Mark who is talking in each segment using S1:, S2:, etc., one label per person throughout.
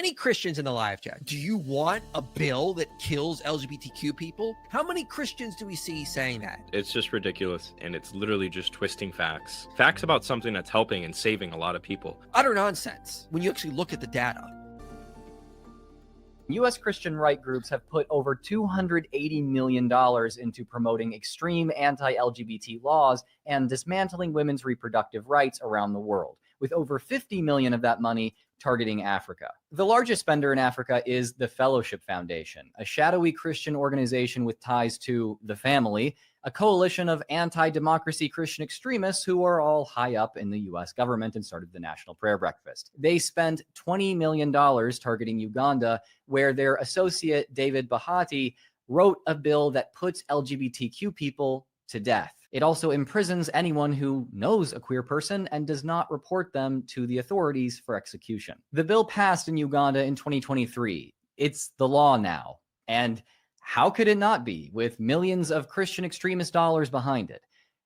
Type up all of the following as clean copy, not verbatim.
S1: any Christians in the live chat, do you want a bill that kills LGBTQ people? How many Christians do we see saying that?
S2: It's just ridiculous, and it's literally just twisting facts. Facts about something that's helping and saving a lot of people.
S1: Utter nonsense when you actually look at the data.
S3: U.S. Christian right groups have put over $280 million into promoting extreme anti-LGBT laws and dismantling women's reproductive rights around the world, with over $50 million of that money targeting Africa. The largest spender in Africa is the Fellowship Foundation, a shadowy Christian organization with ties to the family, a coalition of anti-democracy Christian extremists who are all high up in the U.S. government and started the National Prayer Breakfast. They spent $20 million targeting Uganda, where their associate David Bahati wrote a bill that puts LGBTQ people to death. It also imprisons anyone who knows a queer person and does not report them to the authorities for execution. The bill passed in Uganda in 2023. It's the law now. And how could it not be, with millions of Christian extremist dollars behind it?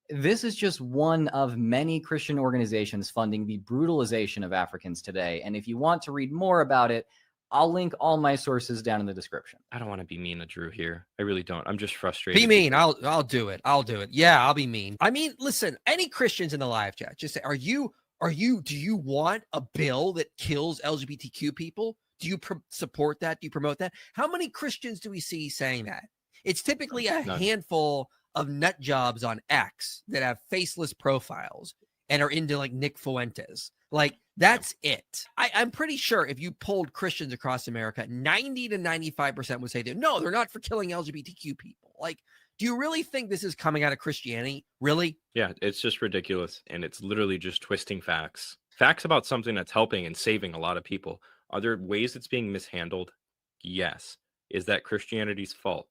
S3: This is just one of many Christian organizations funding the brutalization of Africans today. And if you want to read more about it, I'll link all my sources down in the description.
S2: I don't want to be mean to Drew here. I really don't. I'm just frustrated.
S1: Be mean. I'll do it. I'll do it. Yeah, I'll be mean. I mean, listen, any Christians in the live chat, just say, do you want a bill that kills LGBTQ people? Do you support that? Do you promote that? How many Christians do we see saying that? It's typically a handful of nut jobs on X that have faceless profiles and are into like Nick Fuentes. Like, that's it. I'm pretty sure if you polled Christians across America, 90 to 95% would say that, no, they're not for killing LGBTQ people. Like, do you really think this is coming out of Christianity? Really?
S2: Yeah, it's just ridiculous. And it's literally just twisting facts. Facts about something that's helping and saving a lot of people. Are there ways it's being mishandled? Yes. Is that Christianity's fault?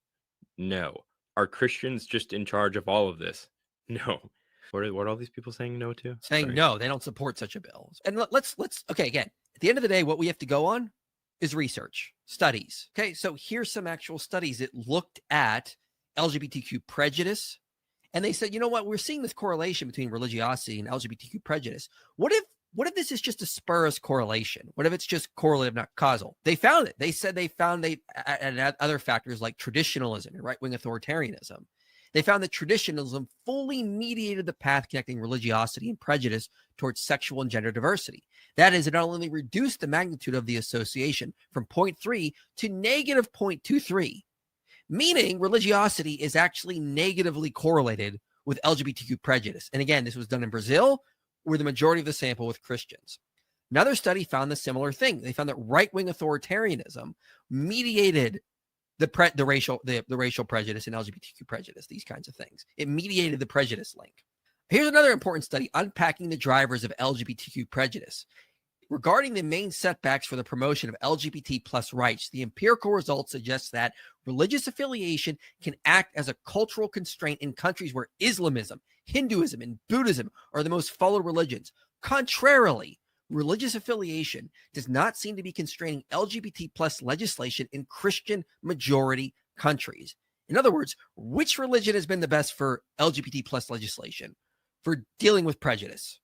S2: No. Are Christians just in charge of all of this? No. What are all these people saying no to?
S1: Saying no, they don't support such a bill. And let's okay, again, at the end of the day, what we have to go on is research, studies. Okay, so here's some actual studies that looked at LGBTQ prejudice. And they said, you know what, we're seeing this correlation between religiosity and LGBTQ prejudice. What if this is just a spurious correlation? What if it's just correlative, not causal? They found it. They said they found and other factors like traditionalism and right-wing authoritarianism. They found that traditionalism fully mediated the path connecting religiosity and prejudice towards sexual and gender diversity. That is, it not only reduced the magnitude of the association from 0.3 to negative 0.23, meaning religiosity is actually negatively correlated with LGBTQ prejudice. And again, this was done in Brazil, where the majority of the sample with Christians. Another study found the similar thing. They found that right-wing authoritarianism mediated the racial prejudice and LGBTQ prejudice, these kinds of things. It mediated the prejudice link. Here's another important study unpacking the drivers of LGBTQ prejudice. Regarding the main setbacks for the promotion of LGBT plus rights, the empirical results suggest that religious affiliation can act as a cultural constraint in countries where Islamism, Hinduism, and Buddhism are the most followed religions. Contrarily, religious affiliation does not seem to be constraining LGBT plus legislation in Christian majority countries. In other words, which religion has been the best for LGBT plus legislation, for dealing with prejudice?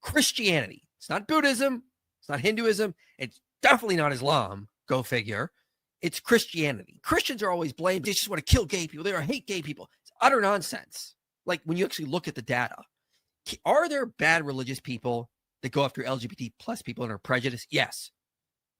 S1: Christianity. It's not Buddhism. It's not Hinduism. It's definitely not Islam. Go figure. It's Christianity. Christians are always blamed. They just want to kill gay people. They hate gay people. It's utter nonsense. Like, when you actually look at the data, are there bad religious people that go after LGBT plus people and are prejudiced? Yes.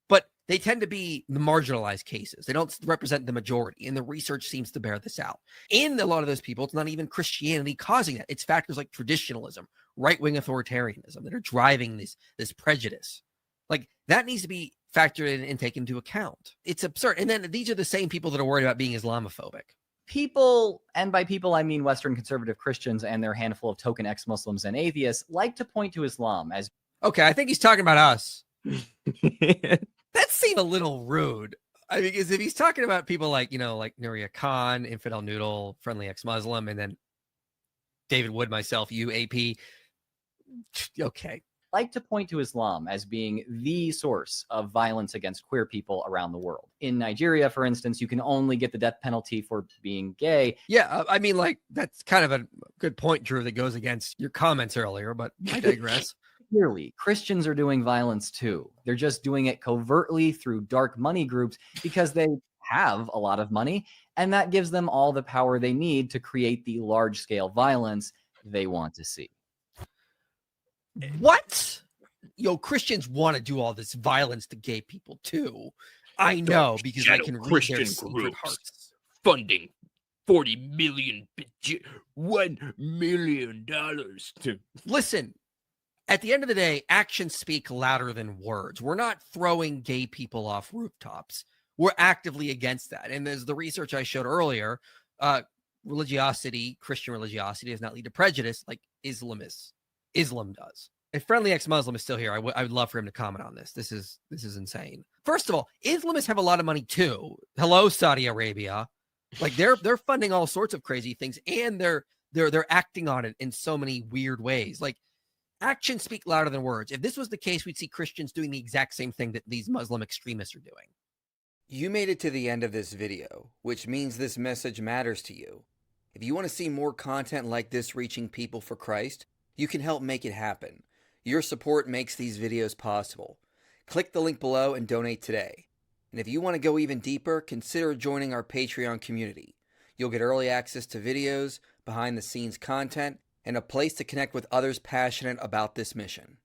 S1: But they tend to be the marginalized cases. They don't represent the majority. And the research seems to bear this out. In a lot of those people, it's not even Christianity causing that. It's factors like traditionalism, right-wing authoritarianism that are driving this prejudice. Like, that needs to be factored in and taken into account. It's absurd. And then these are the same people that are worried about being Islamophobic.
S3: People, and by people I mean Western conservative Christians and their handful of token ex-Muslims and atheists, like to point to Islam as...
S1: Okay, I think he's talking about us. That seemed a little rude. I mean, because if he's talking about people like, like Nuria Khan, Infidel Noodle, Friendly Ex-Muslim, and then David Wood, myself, you, AP. Okay.
S3: Like to point to Islam as being the source of violence against queer people around the world. In Nigeria, for instance, you can only get the death penalty for being gay.
S1: Yeah, I mean, like, that's kind of a good point, Drew, that goes against your comments earlier, but I digress.
S3: clearly, Christians are doing violence too. They're just doing it covertly through dark money groups because they have a lot of money, and that gives them all the power they need to create the large-scale violence they want to see.
S1: What? Yo, Christians want to do all this violence to gay people too. I know, because I can read their secret hearts.
S2: Funding $40 million, $1 million to
S1: Listen, at the end of the day, actions speak louder than words. We're not throwing gay people off rooftops. We're actively against that. And as the research I showed earlier, religiosity, Christian religiosity, does not lead to prejudice like Islam does. A friendly ex-Muslim is still here. I would love for him to comment on this. This is insane. First of all, Islamists have a lot of money too. Hello, Saudi Arabia. Like they're funding all sorts of crazy things, and they're acting on it in so many weird ways. Like actions speak louder than words. If this was the case, we'd see Christians doing the exact same thing that these Muslim extremists are doing.
S4: You made it to the end of this video, which means this message matters to you. If you want to see more content like this reaching people for Christ, you can help make it happen. Your support makes these videos possible. Click the link below and donate today. And if you want to go even deeper, consider joining our Patreon community. You'll get early access to videos, behind-the-scenes content, and a place to connect with others passionate about this mission.